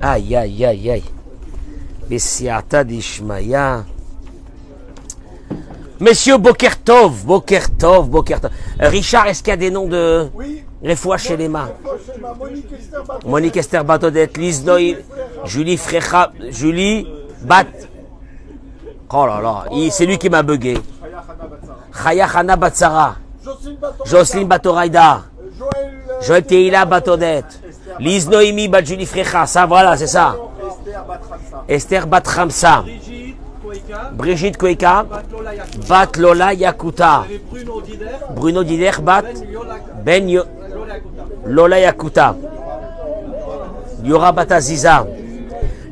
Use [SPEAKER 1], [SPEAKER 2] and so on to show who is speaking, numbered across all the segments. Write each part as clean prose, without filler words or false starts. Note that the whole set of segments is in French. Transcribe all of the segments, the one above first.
[SPEAKER 1] Aïe, aïe, aïe, aïe. Bessiata d'Ishmaïa. Messieurs Bokertov, Bokertov, Bokertov. Richard, est-ce qu'il y a des noms de Refoua chez les mains? Monique Esther Batodet, Lise Noï, Julie Frecha, Julie Bat. Oh là là, c'est lui qui m'a bugué. Chaya Hana Batsara, Jocelyne Batoraïda, Joël Teila Batodet, Lise Noémie Bat Julie Frecha, ça voilà, c'est ça. Esther Bat Ramsa. Brigitte Koeka, Bat Lola Yakuta, Bruno Dider, Bat Ben Lola Yakuta, Yora Bataziza,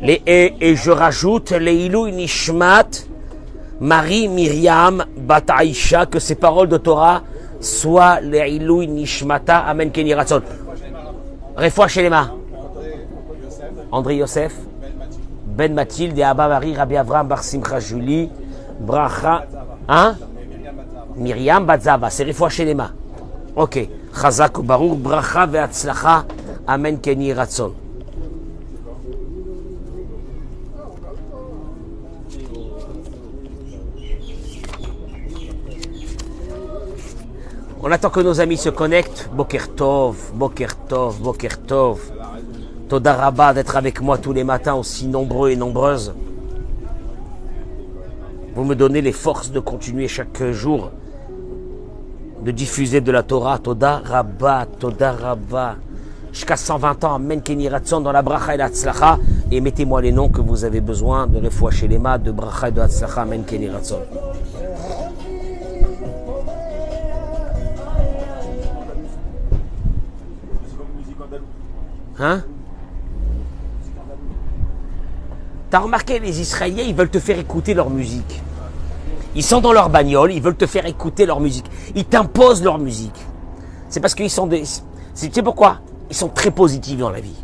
[SPEAKER 1] et je rajoute les Ilou Nishmat, Marie Myriam Bataïcha, que ces paroles de Torah soient les Ilou Nishmata, Amen Keni Ratson. Refoua Shelema, André Yosef, Ben Mathilde et Abba Marie, Rabbi Avram, Bar Simcha Julie, Bracha, hein? Myriam Batzava, c'est Refoua Shelema. Ok. Chazak ou Baruch, Bracha ve'atzlacha, Amen Keni Ratson. On attend que nos amis se connectent. Boker Tov, Boker Tov, Boker Tov. Toda Rabba d'être avec moi tous les matins, aussi nombreux et nombreuses. Vous me donnez les forces de continuer chaque jour, de diffuser de la Torah. Toda Rabba, jusqu'à 120 ans, Amen Keni Ratson dans la Bracha et la Tzlacha. Et mettez-moi les noms que vous avez besoin de Refoua Shelema, de Bracha et de Tzlacha, Amen Keni Ratson. Hein? T'as remarqué, les Israéliens, ils veulent te faire écouter leur musique. Ils sont dans leur bagnole, ils veulent te faire écouter leur musique. Ils t'imposent leur musique. C'est parce qu'ils sont des... Tu sais pourquoi? Ils sont très positifs dans la vie.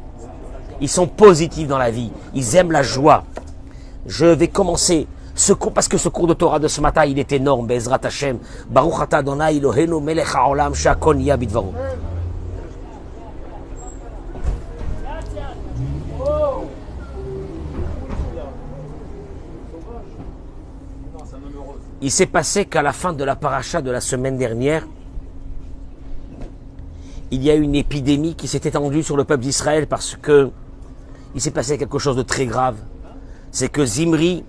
[SPEAKER 1] Ils sont positifs dans la vie. Ils aiment la joie. Je vais commencer ce cours, parce que ce cours de Torah de ce matin, il est énorme. Be'ezrat Hashem. Baruch ata Adonai Eloheinu melech haolam she'akol niya bidvaro. Il s'est passé qu'à la fin de la paracha de la semaine dernière, il y a eu une épidémie qui s'est étendue sur le peuple d'Israël parce que il s'est passé quelque chose de très grave. C'est que Zimri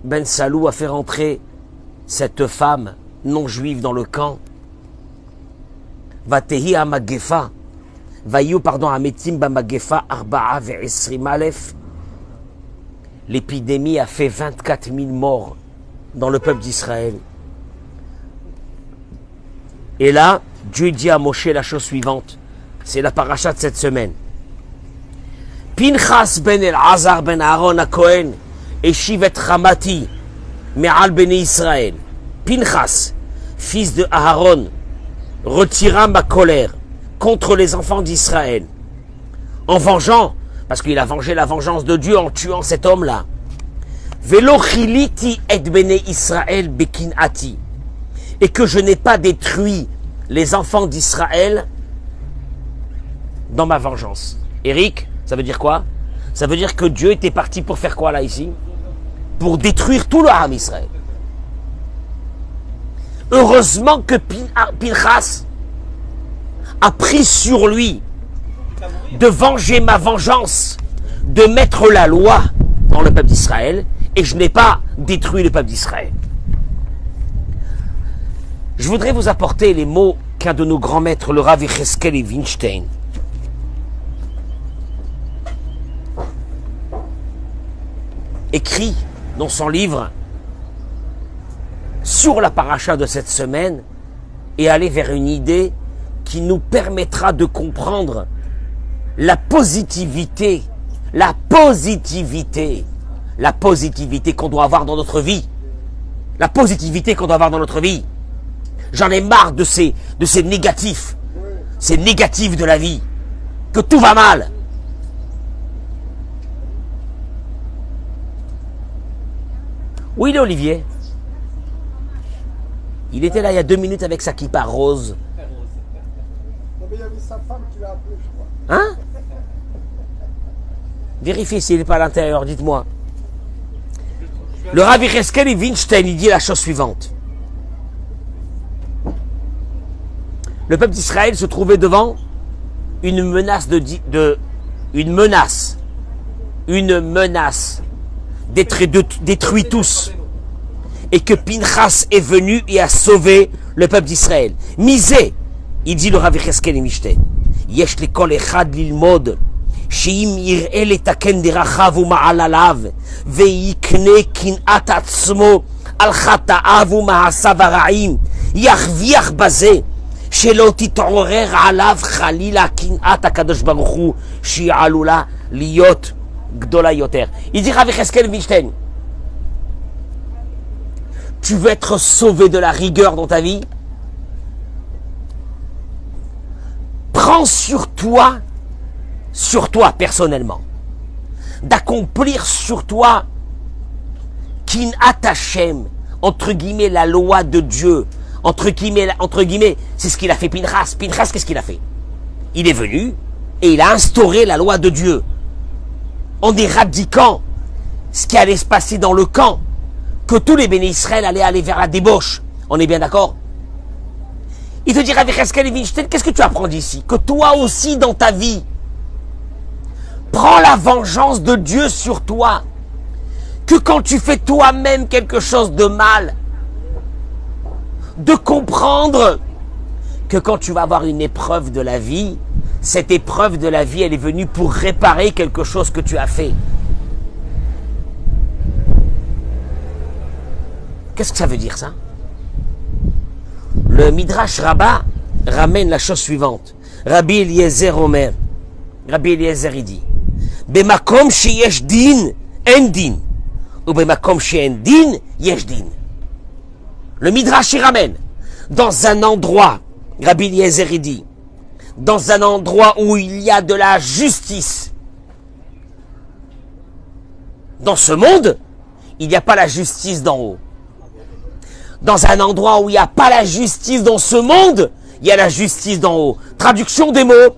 [SPEAKER 1] Ben Salou a fait rentrer cette femme non juive dans le camp. Vatehi amagefa, vayu pardon ametim bamagefa arba'a ve'esrim alef. L'épidémie a fait 24 000 morts dans le peuple d'Israël. Et là, Dieu dit à Moshe la chose suivante. C'est la paracha de cette semaine. Pinchas ben El-Azar ben Aaron ha-Kohen eshiv et Hamati me'al bnei Israël. Pinchas, fils de Aaron, retira ma colère contre les enfants d'Israël en vengeant, parce qu'il a vengé la vengeance de Dieu en tuant cet homme-là. Velo chiliti et bene Israël bekinati, et que je n'ai pas détruit les enfants d'Israël dans ma vengeance. Eric, ça veut dire quoi? Ça veut dire que Dieu était parti pour faire quoi là ici? Pour détruire tout le Ham Israël. Heureusement que Pinchas a pris sur lui de venger ma vengeance, de mettre la loi dans le peuple d'Israël, et je n'ai pas détruit le peuple d'Israël. Je voudrais vous apporter les mots qu'un de nos grands maîtres, le Rav Yecheskel Winstein, écrit dans son livre sur la paracha de cette semaine, et aller vers une idée qui nous permettra de comprendre la positivité qu'on doit avoir dans notre vie. La positivité qu'on doit avoir dans notre vie. J'en ai marre de ces négatifs. Ces négatifs de la vie. Que tout va mal. Où il est, Olivier? Il était là il y a 2 minutes avec sa kippa rose.
[SPEAKER 2] Non, mais il y avait sa femme qui l'a appelé, je crois.
[SPEAKER 1] Hein? Vérifiez s'il n'est pas à l'intérieur, dites-moi. Le Rav Yecheskel et Winstein, il dit la chose suivante. Le peuple d'Israël se trouvait devant une menace d'être détruits tous. Et que Pinchas est venu et a sauvé le peuple d'Israël. Misé, il dit le Rav Yecheskel et Winstein. Yesh le kol echad lilmod. שאם יראה לתקן דרכיו ומעלליו ויקנה קנאת עצמו על חטאיו ומעשיו הרעים יחוויח בזה שלא תתעורר עליו חלילה קנאת הקדוש ברוך הוא שהיא עלולה להיות גדולה יותר. Il dit Rav Yecheskel Winstein, tu veux être sauvé de la rigueur dans ta vie, prends sur toi personnellement, d'accomplir sur toi Kinat Hashem, entre guillemets la loi de Dieu, entre guillemets, c'est ce qu'il a fait Pinchas. Pinchas, qu'est-ce qu'il a fait? Il est venu et il a instauré la loi de Dieu en éradiquant ce qui allait se passer dans le camp, que tous les béné Israël allaient aller vers la débauche. On est bien d'accord? Il te dira avec Yecheskel et Winstein, qu'est-ce que tu apprends d'ici? Que toi aussi dans ta vie, prends la vengeance de Dieu sur toi. Que quand tu fais toi-même quelque chose de mal, de comprendre que quand tu vas avoir une épreuve de la vie, cette épreuve de la vie, elle est venue pour réparer quelque chose que tu as fait. Qu'est-ce que ça veut dire ça? Le Midrash Rabbah ramène la chose suivante. Rabbi Eliezer Omer, Rabbi Eliezer il dit, Bemakom sheyesh din, en din. Ou bemakom she'en din, yesh din. Le Midrash il ramène. Dans un endroit, Rabbi Eliezer il dit, dans un endroit où il y a de la justice. Dans ce monde, il n'y a pas la justice d'en haut. Dans un endroit où il n'y a pas la justice dans ce monde, il y a la justice d'en haut. Traduction des mots.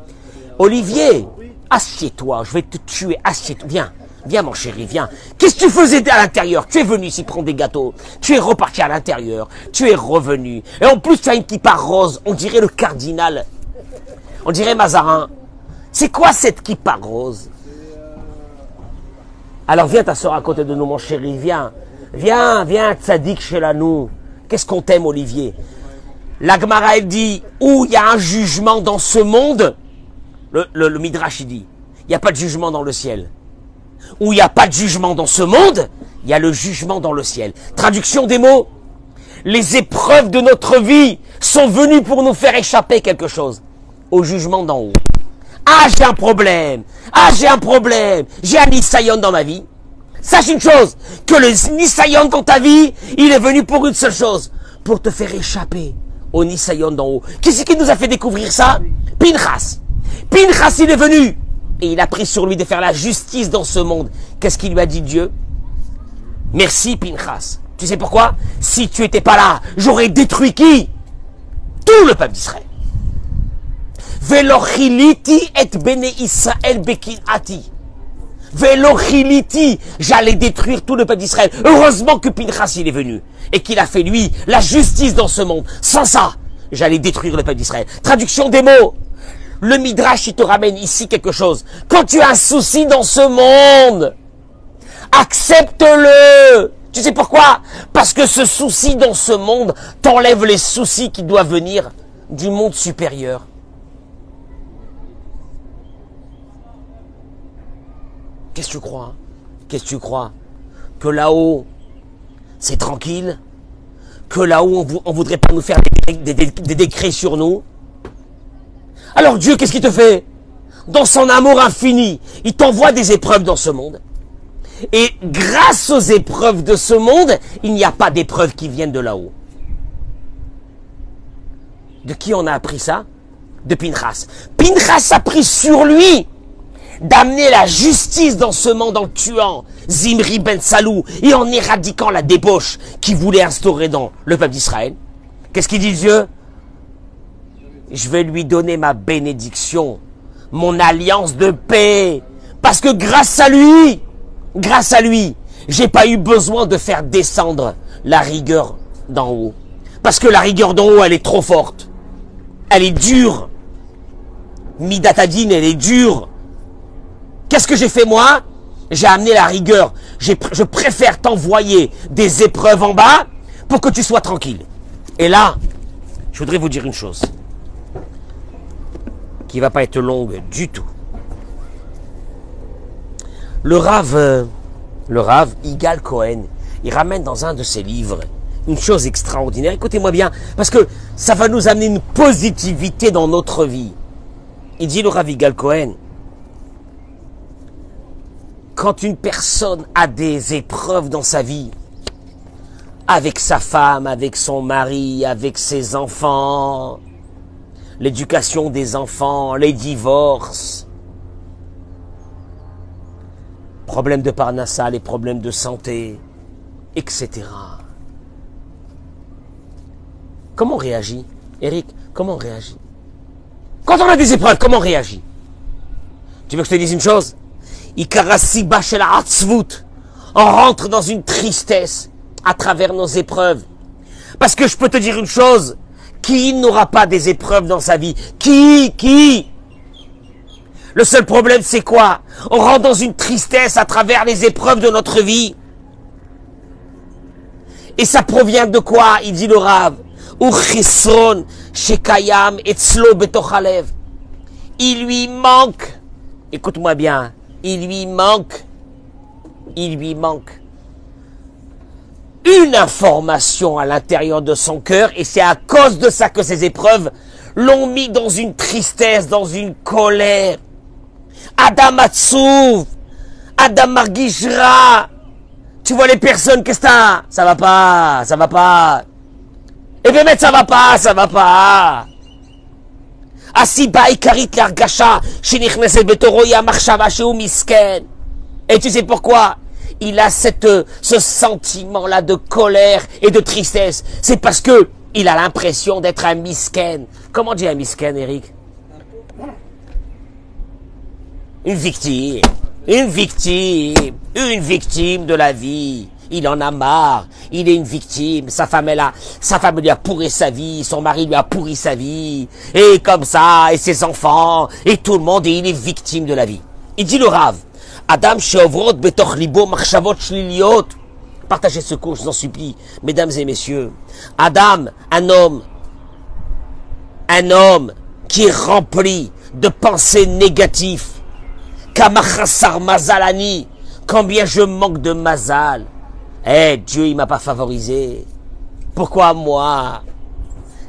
[SPEAKER 1] Olivier, assieds-toi, je vais te tuer, assieds-toi. Viens mon chéri, viens. Qu'est-ce que tu faisais à l'intérieur? Tu es venu ici prendre des gâteaux. Tu es reparti à l'intérieur. Tu es revenu. Et en plus, tu as une kippa rose. On dirait le cardinal. On dirait Mazarin. C'est quoi cette kippa rose? Alors viens t'asseoir à côté de nous, mon chéri, viens. Viens, tzaddik chez la nous. Qu'est-ce qu'on t'aime, Olivier? La Gemara, elle dit, où il y a un jugement dans ce monde, le Midrash, il dit, il n'y a pas de jugement dans le ciel. Où il n'y a pas de jugement dans ce monde, il y a le jugement dans le ciel. Traduction des mots, les épreuves de notre vie sont venues pour nous faire échapper quelque chose. Au jugement d'en haut. Ah, j'ai un problème. J'ai un Nisayon dans ma vie. Sache une chose, que le Nisayon dans ta vie, il est venu pour une seule chose, pour te faire échapper au Nisayon d'en haut. Qui qui nous a fait découvrir ça? Pinchas. Pinchas, il est venu et il a pris sur lui de faire la justice dans ce monde. Qu'est-ce qu'il lui a dit Dieu? Merci Pinchas. Tu sais pourquoi? Si tu étais pas là, j'aurais détruit qui? Tout le peuple d'Israël. Velochiliti et bene Israël bekinati. Velochiliti, j'allais détruire tout le peuple d'Israël. Heureusement que Pinchas il est venu et qu'il a fait lui la justice dans ce monde. Sans ça, j'allais détruire le peuple d'Israël. Traduction des mots. Le Midrash il te ramène ici quelque chose. Quand tu as un souci dans ce monde, accepte-le. Tu sais pourquoi? Parce que ce souci dans ce monde t'enlève les soucis qui doivent venir du monde supérieur. Qu'est-ce que tu crois? Qu'est-ce que tu crois? Que là-haut, c'est tranquille? Que là-haut, on voudrait pas nous faire des décrets sur nous? Alors Dieu, qu'est-ce qu'il te fait? Dans son amour infini, il t'envoie des épreuves dans ce monde. Et grâce aux épreuves de ce monde, il n'y a pas d'épreuves qui viennent de là-haut. De qui on a appris ça? De Pinchas. Pinchas a pris sur lui d'amener la justice dans ce monde en tuant Zimri ben Salou et en éradiquant la débauche qu'il voulait instaurer dans le peuple d'Israël. Qu'est-ce qu'il dit Dieu? Je vais lui donner ma bénédiction, mon alliance de paix, Parce que grâce à lui, j'ai pas eu besoin de faire descendre la rigueur d'en haut. Parce que la rigueur d'en haut, elle est trop forte. Elle est dure. Midatadine, elle est dure. Qu'est-ce que j'ai fait moi? J'ai amené la rigueur. Je préfère t'envoyer des épreuves en bas pour que tu sois tranquille. Et là, je voudrais vous dire une chose qui va pas être longue du tout. Le Rav Yigal Cohen, il ramène dans un de ses livres une chose extraordinaire. Écoutez-moi bien, parce que ça va nous amener une positivité dans notre vie. Il dit, le Rav Yigal Cohen, quand une personne a des épreuves dans sa vie, avec sa femme, avec son mari, avec ses enfants, l'éducation des enfants, les divorces, problèmes de parnassa, les problèmes de santé, etc. Comment on réagit? Eric, comment on réagit? Quand on a des épreuves, comment on réagit? Tu veux que je te dise une chose? On rentre dans une tristesse à travers nos épreuves. Parce que je peux te dire une chose, qui n'aura pas des épreuves dans sa vie? Qui? Le seul problème, c'est quoi? On rentre dans une tristesse à travers les épreuves de notre vie. Et ça provient de quoi? Il dit le Rav. Il lui manque, écoute-moi bien, il lui manque une information à l'intérieur de son cœur, et c'est à cause de ça que ces épreuves l'ont mis dans une tristesse, dans une colère. Adam Atzouv, Adam Margishra. Tu vois les personnes, qu'est-ce que t'as? Ça va pas. Eh bien, ça va pas. Asiba ikarit l'argasha, shenichneset betoroya marshava sheu misken. Et tu sais pourquoi? Il a ce sentiment-là de colère et de tristesse. C'est parce que il a l'impression d'être un misken. Comment dit un misken, Eric? Une victime de la vie. Il en a marre. Il est une victime. Sa femme lui a pourri sa vie. Son mari lui a pourri sa vie. Et comme ça, et ses enfants, et tout le monde, et il est victime de la vie. Il dit le Rav, Adam sheovrot betoch libo machshavot shliliot. Partagez ce cours, je vous en supplie, mesdames et messieurs. Adam, un homme qui est rempli de pensées négatives. Kamachassar mazalani. Combien je manque de mazal. Dieu, il m'a pas favorisé. Pourquoi moi?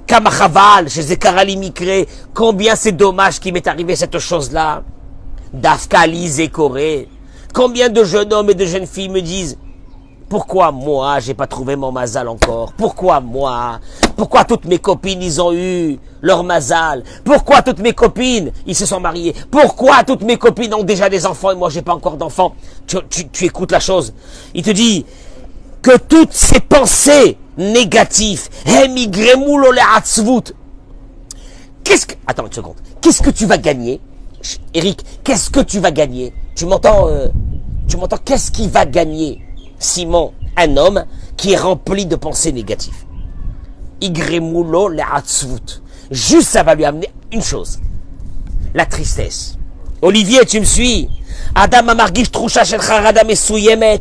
[SPEAKER 1] Kamachaval, chez Zekarali Mikre, combien c'est dommage qu'il m'est arrivé cette chose-là. Dafkali Zekoré. Combien de jeunes hommes et de jeunes filles me disent, pourquoi moi, j'ai pas trouvé mon mazal encore? Pourquoi moi? Pourquoi toutes mes copines, ils ont eu leur mazal? Pourquoi toutes mes copines, ils se sont mariés? Pourquoi toutes mes copines ont déjà des enfants et moi, j'ai pas encore d'enfants? Tu écoutes la chose. Il te dit que toutes ces pensées négatives, attends une seconde. Qu'est-ce que tu vas gagner? Eric, qu'est-ce que tu vas gagner? Tu m'entends? Qu'est-ce qu'il va gagner? Simon, un homme qui est rempli de pensées négatives. Igremulo le'atzvut. Juste ça va lui amener une chose. La tristesse. Olivier, tu me suis? Adam amargish trusha shel charada mesuyemet.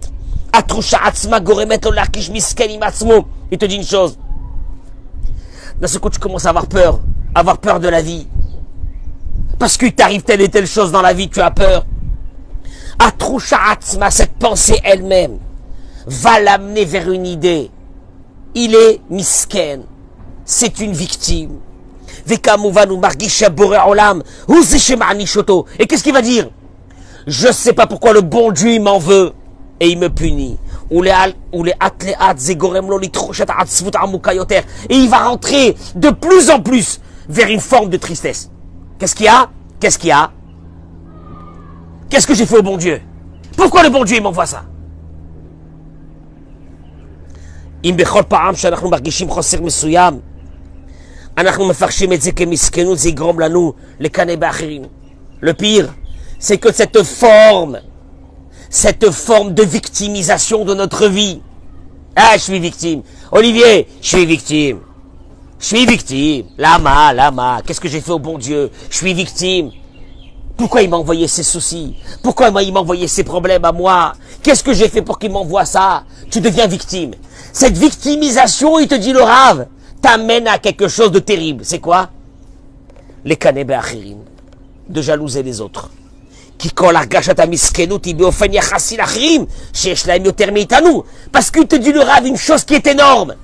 [SPEAKER 1] Atrusha atzma goremet lo larkish misken im atzmo. Il te dit une chose. Dans ce coup, tu commences à avoir peur de la vie. Parce qu'il t'arrive telle et telle chose dans la vie, tu as peur. Atrusha atzma, cette pensée elle-même, va l'amener vers une idée. Il est misken. C'est une victime. Et qu'est-ce qu'il va dire? Je ne sais pas pourquoi le bon Dieu il m'en veut et il me punit. Et il va rentrer de plus en plus vers une forme de tristesse. Qu'est-ce qu'il y a? Qu'est-ce que j'ai fait au bon Dieu? Pourquoi le bon Dieu il m'envoie ça? Le pire, c'est que cette forme de victimisation de notre vie. Ah, je suis victime. Olivier, je suis victime. Je suis victime. Lama, qu'est-ce que j'ai fait au bon Dieu? Je suis victime. Pourquoi il m'a envoyé ces soucis? Pourquoi il m'a envoyé ces problèmes à moi? Qu'est-ce que j'ai fait pour qu'il m'envoie ça? Tu deviens victime. Cette victimisation, il te dit le Rav, t'amène à quelque chose de terrible. C'est quoi? Les kanebe achirim, de jalouser les autres. Qui kol argashat amiskenut ibeofen yachasil achirim, sheyesh lahem yoter meitanu. Parce qu'il te dit le Rav une chose qui est énorme.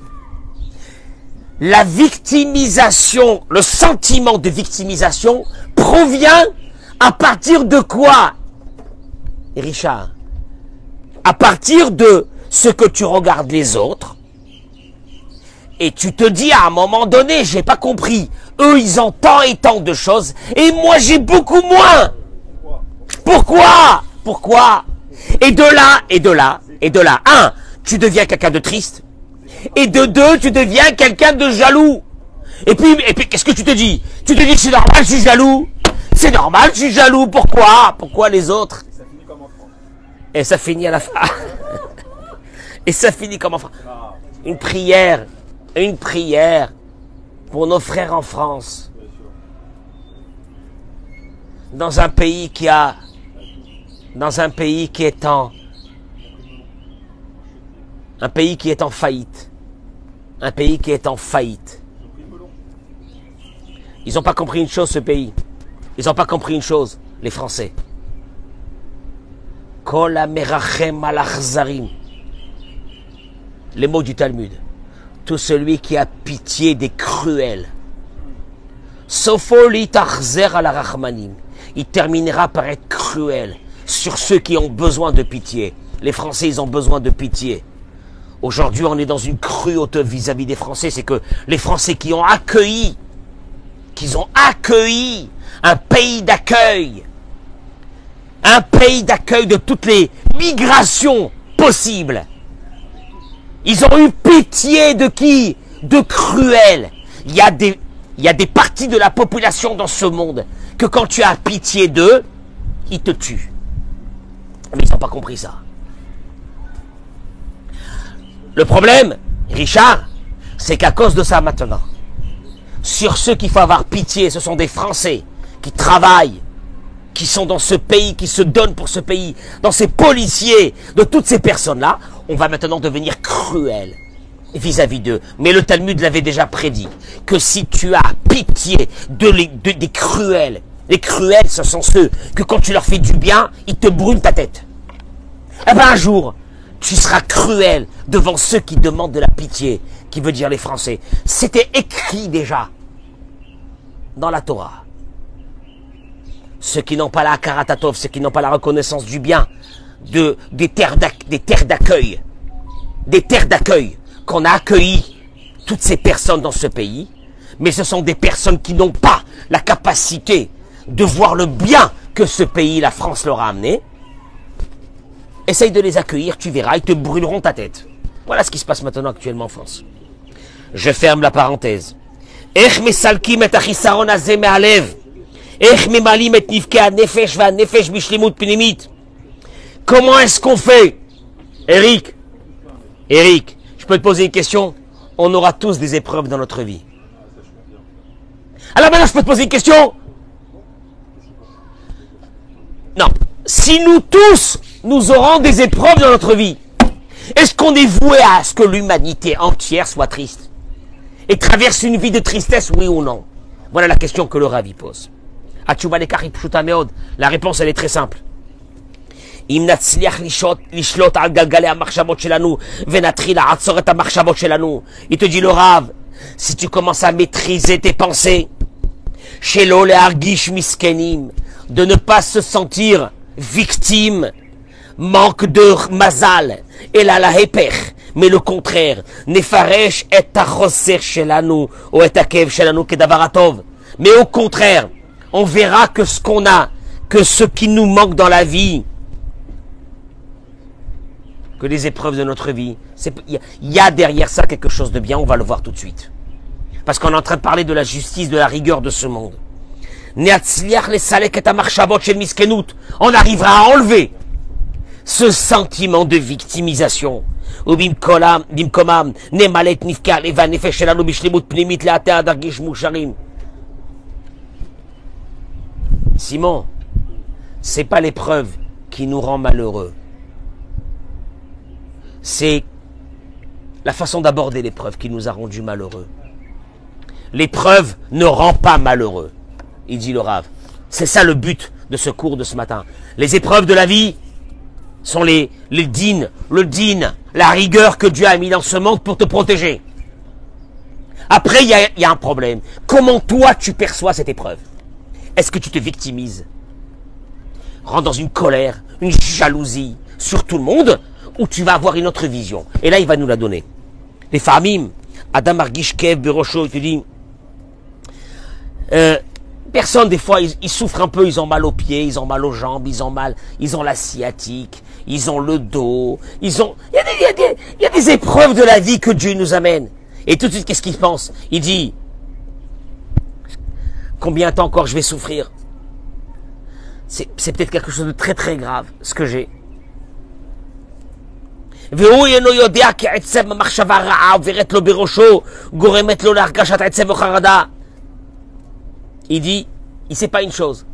[SPEAKER 1] La victimisation, le sentiment de victimisation provient à partir de quoi, Richard? À partir de ce que tu regardes les autres et tu te dis à un moment donné, j'ai pas compris, eux ils ont tant et tant de choses et moi j'ai beaucoup moins. Pourquoi? Et de là, un, tu deviens quelqu'un de triste et de deux, tu deviens quelqu'un de jaloux. Et puis qu'est-ce que tu te dis? Tu te dis que c'est normal, je suis jaloux. C'est normal, je suis jaloux. Pourquoi les autres? Et ça finit à la fin. Et ça finit comme en France. Une prière pour nos frères en France. Dans un pays qui est en faillite. Un pays qui est en faillite. Ils n'ont pas compris une chose, ce pays. Ils n'ont pas compris une chose, les Français. Kol hamerachem al achzarim. Les mots du Talmud. Tout celui qui a pitié des cruels. Sofo litachzer al arachmanim. Il terminera par être cruel sur ceux qui ont besoin de pitié. Les Français, ils ont besoin de pitié. Aujourd'hui, on est dans une cruauté vis-à-vis des Français. C'est que les Français qui ont accueilli un pays d'accueil de toutes les migrations possibles. Ils ont eu pitié de qui? De cruels. Il y a des parties de la population dans ce monde que quand tu as pitié d'eux, ils te tuent. Mais ils n'ont pas compris ça. Le problème, Richard, c'est qu'à cause de ça maintenant, sur ceux qu'il faut avoir pitié, ce sont des Français qui travaillent, qui sont dans ce pays, qui se donnent pour ce pays, dans ces policiers, de toutes ces personnes-là, on va maintenant devenir cruel vis-à-vis d'eux. Mais le Talmud l'avait déjà prédit, que si tu as pitié des cruels, les cruels, ce sont ceux que quand tu leur fais du bien, ils te brûlent ta tête. Eh bien un jour, tu seras cruel devant ceux qui demandent de la pitié, qui veut dire les Français. C'était écrit déjà dans la Torah. Ceux qui n'ont pas la Karatatov, ceux qui n'ont pas la reconnaissance du bien, des terres d'accueil, qu'on a accueilli toutes ces personnes dans ce pays, mais ce sont des personnes qui n'ont pas la capacité de voir le bien que ce pays, la France, leur a amené. Essaye de les accueillir, tu verras, ils te brûleront ta tête. Voilà ce qui se passe maintenant actuellement en France. Je ferme la parenthèse. Comment est-ce qu'on fait? Eric, je peux te poser une question? On aura tous des épreuves dans notre vie. Alors maintenant, je peux te poser une question? Non. Si nous tous, nous aurons des épreuves dans notre vie, est-ce qu'on est voué à ce que l'humanité entière soit triste et traverse une vie de tristesse, oui ou non? Voilà la question que le Ravi pose. La réponse, elle est très simple. Il te dit le Rav, si tu commences à maîtriser tes pensées, de ne pas se sentir victime, manque de mazal, et la hepech, mais le contraire, nefaresh et tachoser shelanu, ou et akev shelanu kedavaratov, mais au contraire, on verra que ce qu'on a, que ce qui nous manque dans la vie, que les épreuves de notre vie, il y a derrière ça quelque chose de bien, on va le voir tout de suite. Parce qu'on est en train de parler de la justice, de la rigueur de ce monde. On arrivera à enlever ce sentiment de victimisation. Simon, c'est pas l'épreuve qui nous rend malheureux. C'est la façon d'aborder l'épreuve qui nous a rendus malheureux. L'épreuve ne rend pas malheureux, il dit le Rav. C'est ça le but de ce cours de ce matin. Les épreuves de la vie sont le din, la rigueur que Dieu a mis dans ce monde pour te protéger. Après, il y a un problème. Comment toi tu perçois cette épreuve? Est-ce que tu te victimises? Rentre dans une colère, une jalousie sur tout le monde, ou tu vas avoir une autre vision? Et là, il va nous la donner. Les famim, Adam Argish Kev Berosho, il te dit, personne, des fois, ils souffrent un peu, ils ont mal aux pieds, ils ont mal aux jambes, ils ont la sciatique, ils ont le dos, il y a des épreuves de la vie que Dieu nous amène. Et tout de suite, qu'est-ce qu'il pense? Il dit, combien de temps encore je vais souffrir? C'est peut-être quelque chose de très très grave, ce que j'ai. Il dit, il sait pas une chose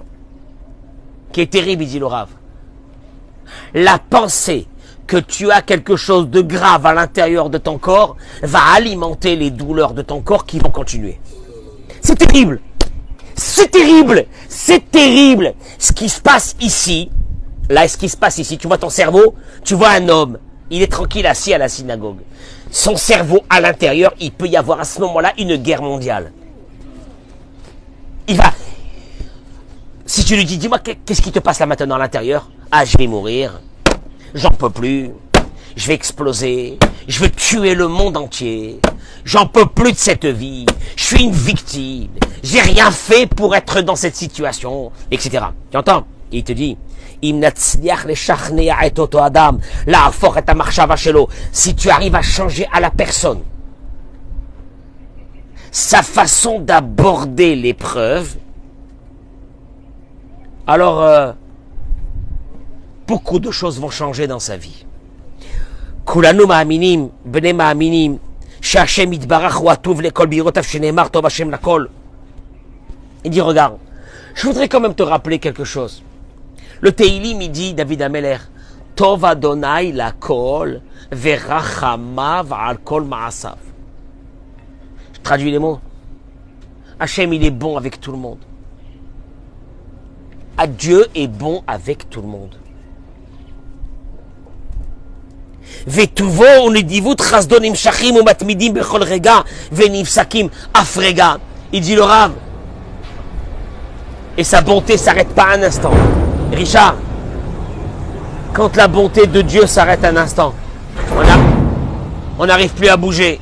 [SPEAKER 1] qui est terrible, il dit le Rav. La pensée que tu as quelque chose de grave à l'intérieur de ton corps va alimenter les douleurs de ton corps qui vont continuer. C'est terrible. C'est terrible. C'est terrible. Ce qui se passe ici, tu vois ton cerveau, tu vois un homme, il est tranquille assis à la synagogue. Son cerveau à l'intérieur, il peut y avoir à ce moment-là une guerre mondiale. Si tu lui dis, dis-moi, qu'est-ce qui te passe là maintenant à l'intérieur? Ah, je vais mourir, j'en peux plus, je vais exploser, je veux tuer le monde entier, j'en peux plus de cette vie, je suis une victime, j'ai rien fait pour être dans cette situation, etc. Tu entends? Et il te dit, si tu arrives à changer à la personne sa façon d'aborder l'épreuve, alors beaucoup de choses vont changer dans sa vie. Kulanu ma'aminim, bnei ma'aminim, she'Hashem yitbarach hu atuv lekol birotav shene'emar tov Hashem lakol. Il dit, regarde, je voudrais quand même te rappeler quelque chose. Le Teilim, il dit, David Ameler, Tov Adonai lakol verachamav al kol ma'asav. Je traduis les mots. Hachem, il est bon avec tout le monde. Dieu est bon avec tout le monde. Vetuvo unidivut chasdonim shachim umatmidim bechol rega venivsakim afrega. Il dit le Rav. Et sa bonté s'arrête pas un instant. Richard, quand la bonté de Dieu s'arrête un instant, on n'arrive plus à bouger.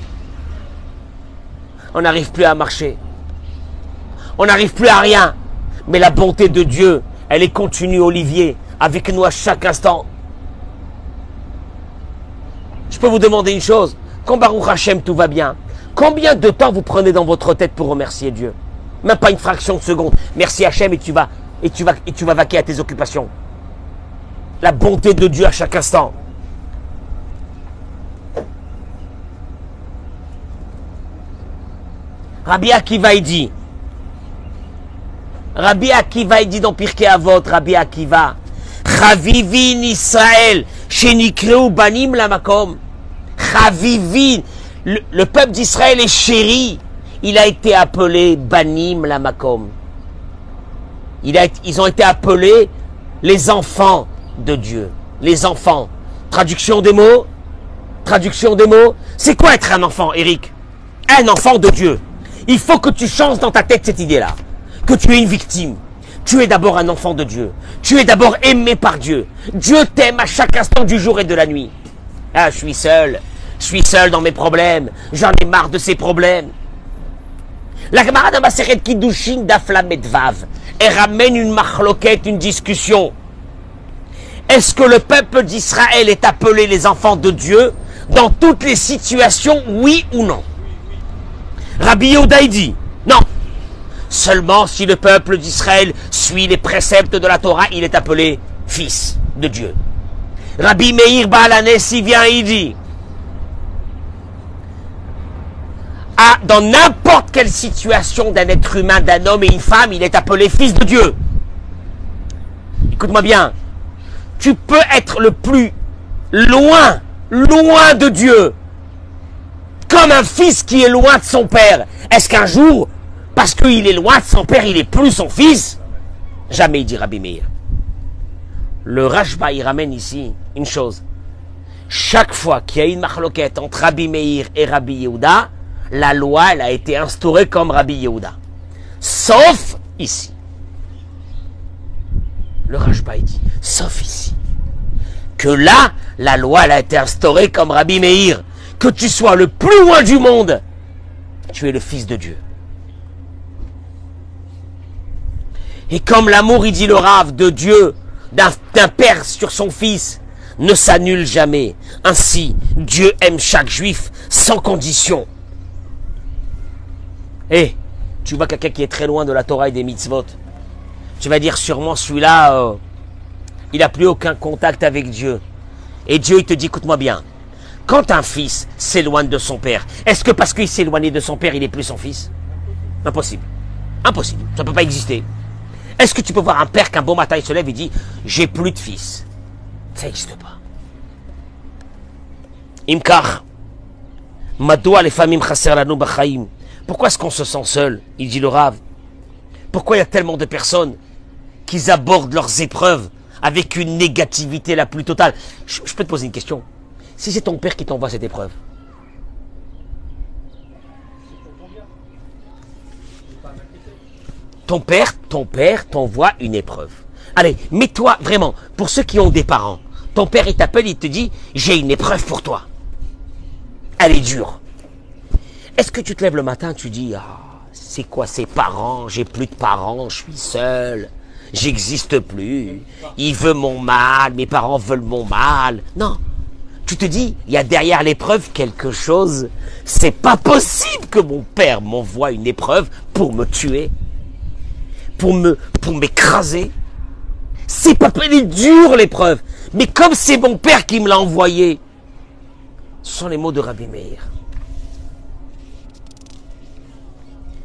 [SPEAKER 1] On n'arrive plus à marcher. On n'arrive plus à rien. Mais la bonté de Dieu, elle est continue, Olivier, avec nous à chaque instant. Je peux vous demander une chose. Quand Baruch Hashem, tout va bien, combien de temps vous prenez dans votre tête pour remercier Dieu? Même pas une fraction de seconde. Merci Hashem et tu vas vaquer à tes occupations. La bonté de Dieu à chaque instant. Rabbi Akiva, il dit dans Pirkei Avot, Rabbi Akiva, Chavivin Israël, Shenikreu Banim Lamakom. Chavivin, le peuple d'Israël est chéri. Il a été appelé Banim Lamakom. Ils ont été appelés les enfants de Dieu. Les enfants. Traduction des mots. C'est quoi être un enfant, Eric? Un enfant de Dieu. Il faut que tu changes dans ta tête cette idée-là. Que tu es une victime. Tu es d'abord un enfant de Dieu. Tu es d'abord aimé par Dieu. Dieu t'aime à chaque instant du jour et de la nuit. Ah, je suis seul dans mes problèmes. J'en ai marre de ces problèmes. La camarade de Maseret Kiddushin d'Aflamedvav, elle ramène une machloquette, une discussion. Est-ce que le peuple d'Israël est appelé les enfants de Dieu dans toutes les situations, oui ou non? Rabbi Yehuda dit, non. Seulement si le peuple d'Israël suit les préceptes de la Torah, il est appelé fils de Dieu. Rabbi Meir Baal HaNes, il vient et il dit, dans n'importe quelle situation d'un être humain, d'un homme et une femme, il est appelé fils de Dieu. Écoute-moi bien, tu peux être le plus loin de Dieu, comme un fils qui est loin de son père. Est-ce qu'un jour, parce qu'il est loin de son père, il est plus son fils? Jamais, dit Rabbi Meir. Le Rashba, il ramène ici une chose. Chaque fois qu'il y a une marloquette entre Rabbi Meir et Rabbi Yehuda, la loi, elle a été instaurée comme Rabbi Yehuda. Sauf ici. Le Rashba, il dit, sauf ici. Que là, la loi, elle a été instaurée comme Rabbi Meir. Que tu sois le plus loin du monde, tu es le fils de Dieu. Et comme l'amour, il dit le Rav, de Dieu, d'un père sur son fils, ne s'annule jamais. Ainsi, Dieu aime chaque juif sans condition. Et tu vois quelqu'un qui est très loin de la Torah et des mitzvot. Tu vas dire sûrement celui-là, il n'a plus aucun contact avec Dieu. Et Dieu, il te dit, écoute-moi bien. Quand un fils s'éloigne de son père, est-ce que parce qu'il s'est éloigné de son père, il n'est plus son fils? Impossible. Impossible. Ça ne peut pas exister. Est-ce que tu peux voir un père qu'un bon matin il se lève et dit, j'ai plus de fils? Ça n'existe pas. Imkar. Madoua les familles chasser lanu b'chaim. Pourquoi est-ce qu'on se sent seul? Il dit le Rav. Pourquoi il y a tellement de personnes qui abordent leurs épreuves avec une négativité la plus totale? Je peux te poser une question. Si c'est ton père qui t'envoie cette épreuve, ton père t'envoie une épreuve. Allez, mets-toi vraiment, pour ceux qui ont des parents, ton père il t'appelle, il te dit, j'ai une épreuve pour toi. Elle est dure. Est-ce que tu te lèves le matin, tu dis, ah, c'est quoi ces parents? J'ai plus de parents, je suis seul, j'existe plus, il veut mon mal, mes parents veulent mon mal. Non. Tu te dis, il y a derrière l'épreuve quelque chose. C'est pas possible que mon père m'envoie une épreuve pour me tuer, pour m'écraser. C'est pas, elle est dure l'épreuve. Mais comme c'est mon père qui me l'a envoyé, ce sont les mots de Rabbi Meir.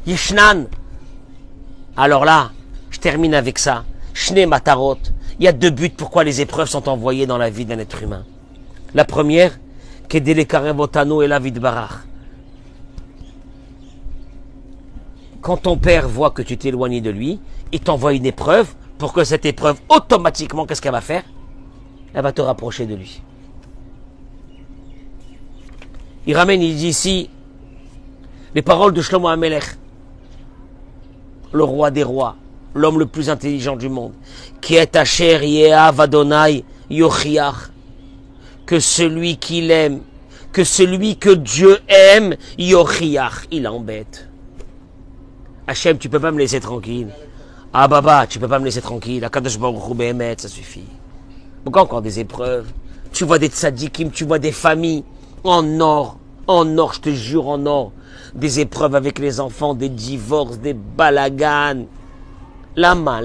[SPEAKER 1] Yeshnan. Alors là, je termine avec ça. Shne Matarot. Il y a deux buts pourquoi les épreuves sont envoyées dans la vie d'un être humain. La première, Kedele Karevotano et la vie de Barach. Quand ton père voit que tu t'es éloigné de lui, il t'envoie une épreuve pour que cette épreuve, automatiquement, qu'est-ce qu'elle va faire? Elle va te rapprocher de lui. Il ramène, il dit ici, les paroles de Shlomo HaMelech, le roi des rois, l'homme le plus intelligent du monde, qui est Asher Yehav Adonai Yochiach, que celui qu'il aime, que celui que Dieu aime, Yochiach, il embête. Hachem, tu peux pas me laisser tranquille. Ah Baba, tu peux pas me laisser tranquille. Akadosh Baruch Hu Behemet, ça suffit. Pourquoi encore des épreuves? Tu vois des tzadikim, tu vois des familles en or, je te jure, en or. Des épreuves avec les enfants, des divorces, des balagans. Lama.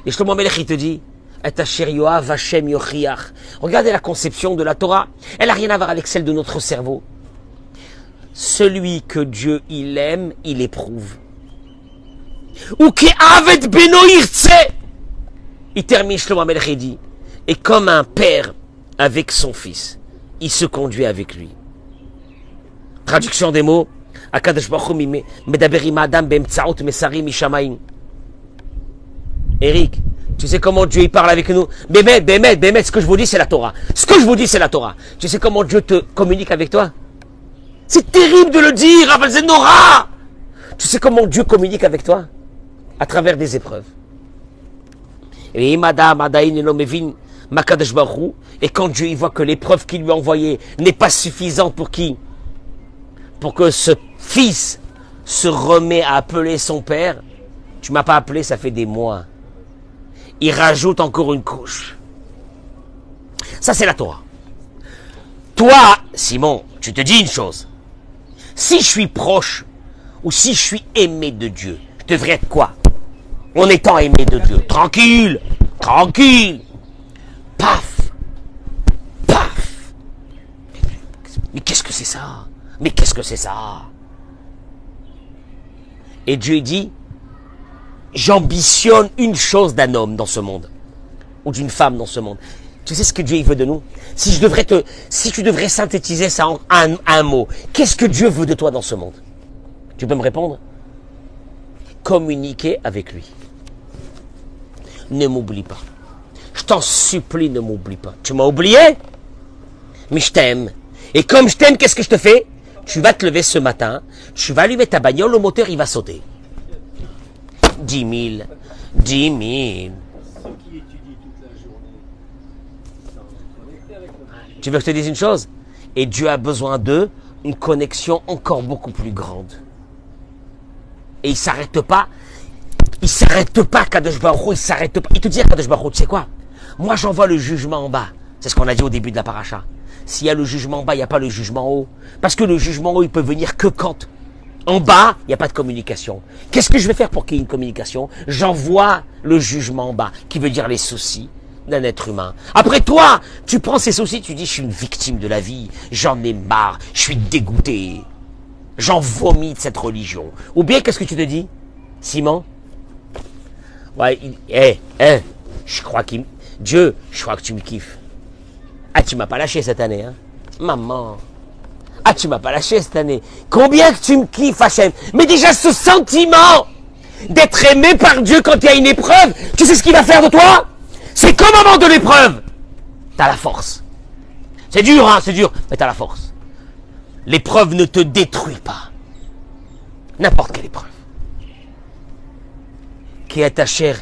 [SPEAKER 1] Et Shlomo HaMelech, il te dit, regardez la conception de la Torah. Elle n'a rien à voir avec celle de notre cerveau. Celui que Dieu il aime, il éprouve. Ou qui avet beno irtse. Il termine Shlomo HaMelech et dit, et comme un père avec son fils, il se conduit avec lui. Traduction des mots. Akadosh Baruch Hu medaber im adam be'emtzaot mesarim mishamayim. Eric, tu sais comment Dieu il parle avec nous? Bémet, ce que je vous dis c'est la Torah. Ce que je vous dis c'est la Torah. Tu sais comment Dieu te communique avec toi? C'est terrible de le dire, Rav Zenora. Tu sais comment Dieu communique avec toi? À travers des épreuves. Et quand Dieu il voit que l'épreuve qu'il lui a envoyée n'est pas suffisante pour qui? Pour que ce fils se remet à appeler son père. Tu m'as pas appelé, ça fait des mois. Il rajoute encore une couche. Ça, c'est la Torah. Toi, Simon, tu te dis une chose. Si je suis proche ou si je suis aimé de Dieu, je devrais être quoi? En étant aimé de Dieu. Tranquille, tranquille. Paf, paf. Mais qu'est-ce que c'est ça? Mais qu'est-ce que c'est ça? Et Dieu dit, j'ambitionne une chose d'un homme dans ce monde, ou d'une femme dans ce monde. Tu sais ce que Dieu veut de nous? Si tu devrais synthétiser ça en un mot, qu'est-ce que Dieu veut de toi dans ce monde? Tu peux me répondre? Communiquer avec lui. Ne m'oublie pas. Je t'en supplie, ne m'oublie pas. Tu m'as oublié? Mais je t'aime. Et comme je t'aime, qu'est-ce que je te fais? Tu vas te lever ce matin, tu vas allumer ta bagnole, le moteur il va sauter. 10 000. 10 000.
[SPEAKER 2] Ceux qui étudient toute la journée sont connectés avec le...
[SPEAKER 1] Tu veux que je te dise une chose? Et Dieu a besoin d'eux, une connexion encore beaucoup plus grande. Et il s'arrête pas. Il s'arrête pas, Kadosh Baruch Hu, il s'arrête pas. Il te dit à Kadosh Baruch Hu, tu sais quoi? Moi j'envoie le jugement en bas. C'est ce qu'on a dit au début de la paracha. S'il y a le jugement en bas, il n'y a pas le jugement en haut. Parce que le jugement en haut, il peut venir que quand en bas, il n'y a pas de communication. Qu'est-ce que je vais faire pour qu'il y ait une communication? J'envoie le jugement en bas, qui veut dire les soucis d'un être humain. Après toi, tu prends ces soucis, tu dis, je suis une victime de la vie, j'en ai marre, je suis dégoûté, j'en vomis de cette religion. Ou bien, qu'est-ce que tu te dis, Simon? Ouais, je crois qu'il... Dieu, je crois que tu me kiffes. Ah, tu m'as pas lâché cette année, hein? Maman. Ah, tu m'as pas lâché cette année. Combien que tu me kiffes, Hachem. Mais déjà, ce sentiment d'être aimé par Dieu quand il y a une épreuve, tu sais ce qu'il va faire de toi? C'est qu'au moment de l'épreuve, t'as la force. C'est dur, hein, c'est dur, mais t'as la force. L'épreuve ne te détruit pas. N'importe quelle épreuve. Qui est ta chère,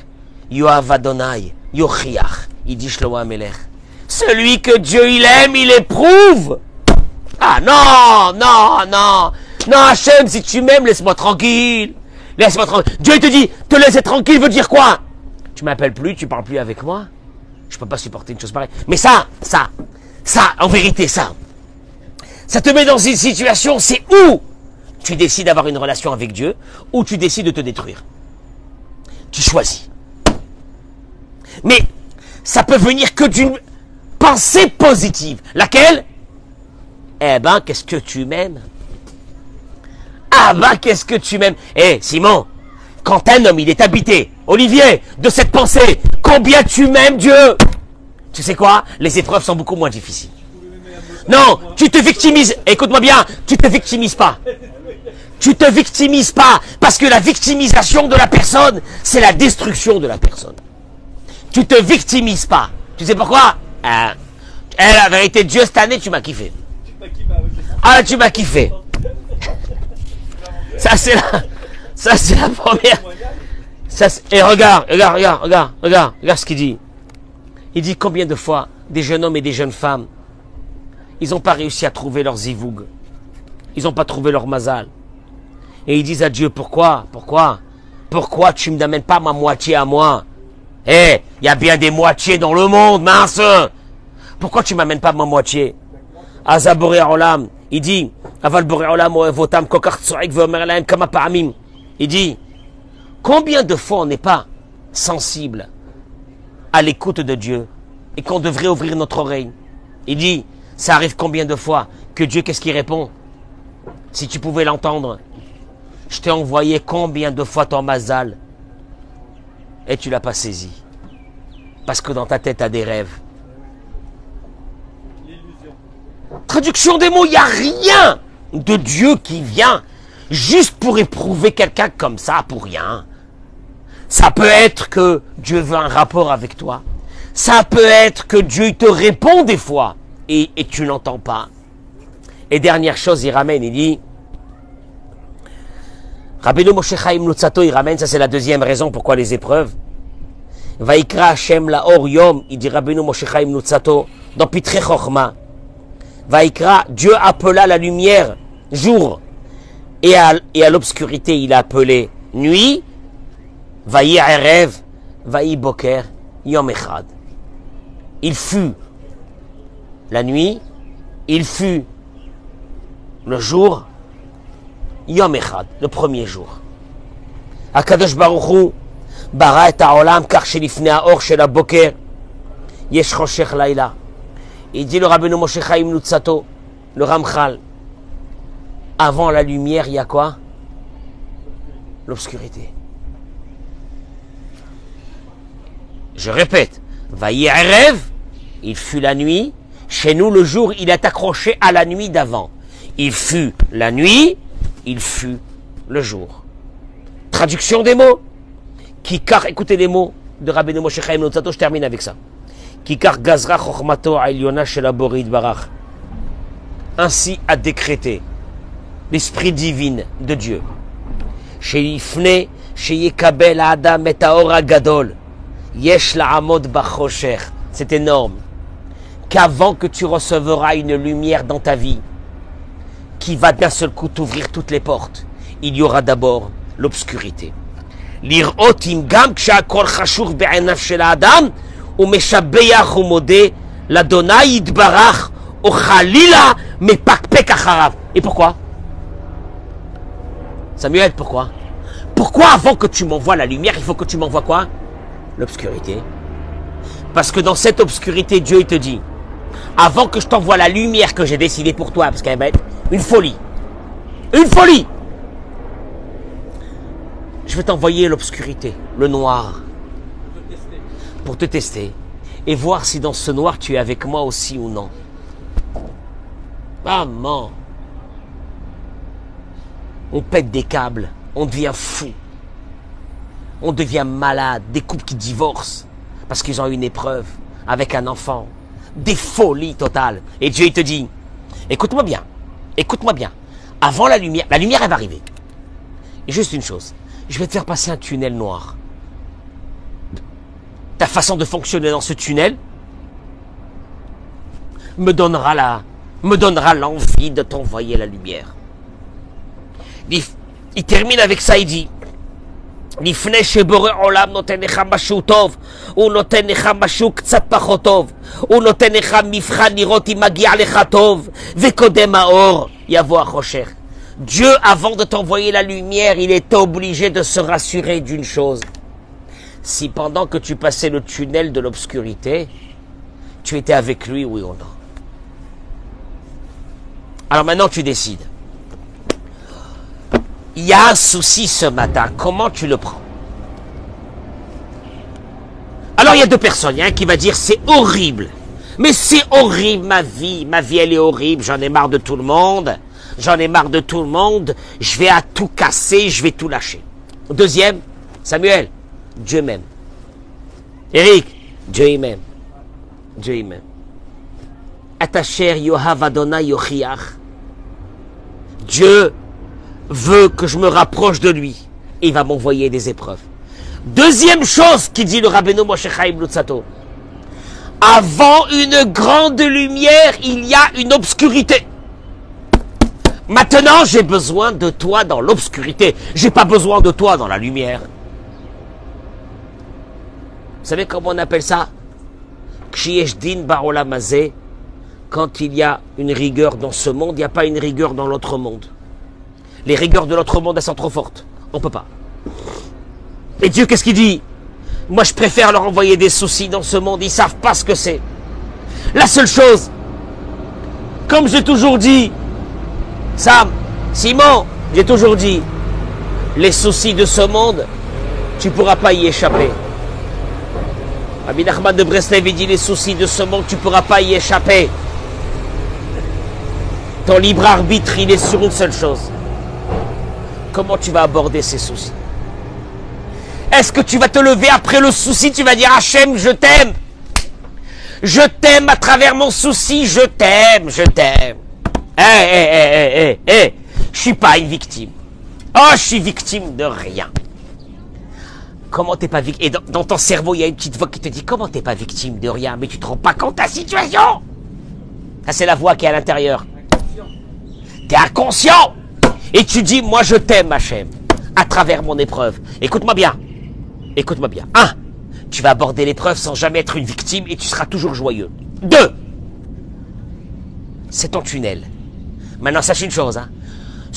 [SPEAKER 1] Yoav Adonai, Yochiach, il dit Shlomo Amelech. Celui que Dieu il aime, il éprouve. Ah non, non, non. Non, Hachem, si tu m'aimes, laisse-moi tranquille. Laisse-moi tranquille. Dieu te dit, te laisser tranquille veut dire quoi? Tu m'appelles plus, tu parles plus avec moi. Je peux pas supporter une chose pareille. Mais ça, en vérité, ça te met dans une situation, c'est où tu décides d'avoir une relation avec Dieu, ou tu décides de te détruire. Tu choisis. Mais ça peut venir que d'une pensée positive. Laquelle? Eh ben, qu'est-ce que tu m'aimes? Ah ben, qu'est-ce que tu m'aimes? Eh, Simon, quand un homme, il est habité, Olivier, de cette pensée, combien tu m'aimes, Dieu? Tu sais quoi? Les épreuves sont beaucoup moins difficiles. Non, tu te victimises. Écoute-moi bien, tu te victimises pas. Tu te victimises pas, parce que la victimisation de la personne, c'est la destruction de la personne. Tu te victimises pas. Tu sais pourquoi? La vérité de Dieu, cette année, tu m'as kiffé. Ah, tu m'as kiffé. Ça, c'est la première. Et regarde ce qu'il dit. Il dit combien de fois des jeunes hommes et des jeunes femmes, ils n'ont pas réussi à trouver leur zivoug. Ils n'ont pas trouvé leur mazal. Et ils disent à Dieu, pourquoi tu ne m'amènes pas ma moitié à moi? Il y a bien des moitiés dans le monde, mince. Pourquoi tu ne m'amènes pas ma moitié? Aza Boré Olam, il dit, Aval Boré Olam, Votam, Kokar Tsorik, Vomerlaim, Kama Paramim. Il dit, combien de fois on n'est pas sensible à l'écoute de Dieu et qu'on devrait ouvrir notre oreille? Il dit, ça arrive combien de fois que Dieu, qu'est-ce qu'il répond? Si tu pouvais l'entendre, je t'ai envoyé combien de fois ton mazal et tu l'as pas saisi. Parce que dans ta tête, tu as des rêves. Traduction des mots, il n'y a rien de Dieu qui vient juste pour éprouver quelqu'un comme ça, pour rien. Ça peut être que Dieu veut un rapport avec toi. Ça peut être que Dieu te répond des fois et tu n'entends pas. Et dernière chose, il ramène, il dit, Rabbeinu Moshe Chaim Luzzatto, il ramène, ça c'est la deuxième raison pourquoi les épreuves. Vaikra Hashem laor yom, il dit Rabbeinu Moshe Chaim Luzzatto, dans Pitrei Chochma. Vaikra, Dieu appela la lumière jour, et à l'obscurité il a appelé nuit. Vayi erev, vayi boker, yom echad. Il fut la nuit, il fut le jour, Yom Echad, le premier jour. Akadosh Baruch Hu, bara et ha'olam, kach shelifnei ha'or shel haboker, yesh choshech laila. Il dit le Rabbeinu Moshe Chaim Luzzatto, le Ramchal, avant la lumière, il y a quoi? L'obscurité. Je répète, Vayi Erev, il fut la nuit. Chez nous, le jour, il est accroché à la nuit d'avant. Il fut la nuit, il fut le jour. Traduction des mots. Kikar, écoutez les mots de Rabbeinu Moshe Chaim Luzzatto, je termine avec ça. Kikar gazra chokhmato ha'elyona shel haborit barach. Ainsi a décrété l'esprit divin de Dieu. Sheifne sheyekabel ha'adam et ha'or hagadol. Yesh la'amod bachosher. C'est énorme. Qu'avant que tu recevras une lumière dans ta vie, qui va d'un seul coup t'ouvrir toutes les portes, il y aura d'abord l'obscurité. Lirot im gam ksha'akol chashuv be'einav shel ha'adam umeshabeach umodeh l'Adonai yitbarach o chalila mepakpek acharav. Et pourquoi? Samuel, pourquoi? Pourquoi avant que tu m'envoies la lumière, il faut que tu m'envoies quoi? L'obscurité. Parce que dans cette obscurité, Dieu il te dit, avant que je t'envoie la lumière que j'ai décidée pour toi, parce qu'elle va être une folie. Une folie! Je vais t'envoyer l'obscurité, le noir, pour te tester et voir si dans ce noir tu es avec moi aussi ou non. Maman, on pète des câbles, on devient fou, on devient malade, des couples qui divorcent parce qu'ils ont eu une épreuve avec un enfant, des folies totales. Et Dieu il te dit, écoute-moi bien, avant la lumière elle va arriver. Et juste une chose, je vais te faire passer un tunnel noir. Ta façon de fonctionner dans ce tunnel me donnera l'envie de t'envoyer la lumière. Il termine avec ça, il dit, לפני שבורא עולם נותן לך משהו טוב, הוא נותן לך משהו קצת פחות טוב, הוא נותן לך מבחן לראות אם מגיע לך טוב, וקודם האור יבוא החושך. Dieu, avant de t'envoyer la lumière, il est obligé de se rassurer d'une chose. Si pendant que tu passais le tunnel de l'obscurité, tu étais avec lui, oui ou non. Alors maintenant, tu décides. Il y a un souci ce matin. Comment tu le prends? Alors il y a deux personnes. Il y a un qui va dire c'est horrible. Mais c'est horrible ma vie. Ma vie elle est horrible. J'en ai marre de tout le monde. Je vais à tout casser. Je vais tout lâcher. Deuxième, Samuel, Dieu m'aime. Eric, Dieu m'aime. Dieu m'aime. Atacher Yohav Adonai Yochiach. Dieu veut que je me rapproche de lui. Et il va m'envoyer des épreuves. Deuxième chose qui dit le Rabbeinu Moshe Chaim Luzzatto. Avant une grande lumière, il y a une obscurité. Maintenant, j'ai besoin de toi dans l'obscurité. J'ai pas besoin de toi dans la lumière. Vous savez comment on appelle ça? Kshiyesh din ba'olam hazeh. Quand il y a une rigueur dans ce monde, il n'y a pas une rigueur dans l'autre monde. Les rigueurs de l'autre monde, elles sont trop fortes. On ne peut pas. Et Dieu, qu'est-ce qu'il dit? Moi, je préfère leur envoyer des soucis dans ce monde. Ils ne savent pas ce que c'est. La seule chose, comme j'ai toujours dit, Sam, Simon, j'ai toujours dit, les soucis de ce monde, tu ne pourras pas y échapper. Rabbi Nachman de Breslev, il dit, les soucis de ce monde, tu ne pourras pas y échapper. Ton libre arbitre, il est sur une seule chose. Comment tu vas aborder ces soucis? Est-ce que tu vas te lever après le souci, tu vas dire Hachem, je t'aime. Je t'aime à travers mon souci, je t'aime, je t'aime. Je suis pas une victime. Oh, je suis victime de rien. Comment t'es pas victime? Et dans ton cerveau, il y a une petite voix qui te dit comment t'es pas victime de rien, mais tu te rends pas compte de ta situation. Ça, c'est la voix qui est à l'intérieur. T'es inconscient. Et tu dis, moi je t'aime, Hachem, à travers mon épreuve. Écoute-moi bien. Écoute-moi bien. 1. Tu vas aborder l'épreuve sans jamais être une victime et tu seras toujours joyeux. 2. C'est ton tunnel. Maintenant, sache une chose.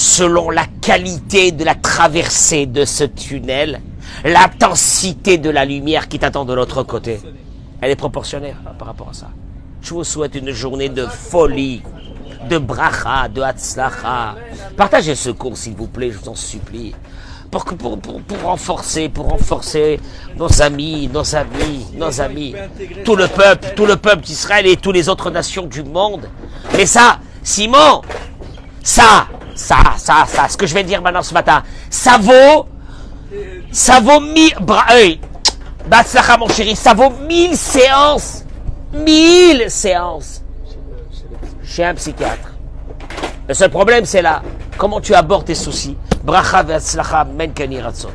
[SPEAKER 1] selon la qualité de la traversée de ce tunnel, l'intensité de la lumière qui t'attend de l'autre côté. Elle est proportionnée par rapport à ça. Je vous souhaite une journée de folie, de bracha, de hatzlacha. Partagez ce cours, s'il vous plaît, je vous en supplie. Pour renforcer nos amis. Tout le peuple d'Israël et toutes les autres nations du monde. Mais ça, Simon, ça, ce que je vais dire maintenant ce matin, ça vaut 1000, Batzlacha mon chéri, ça vaut 1000 séances. 1000 séances. Chez un psychiatre. Le seul problème, c'est là. Comment tu abordes tes soucis. Bracha ve'atzlacha men ken yiratzon.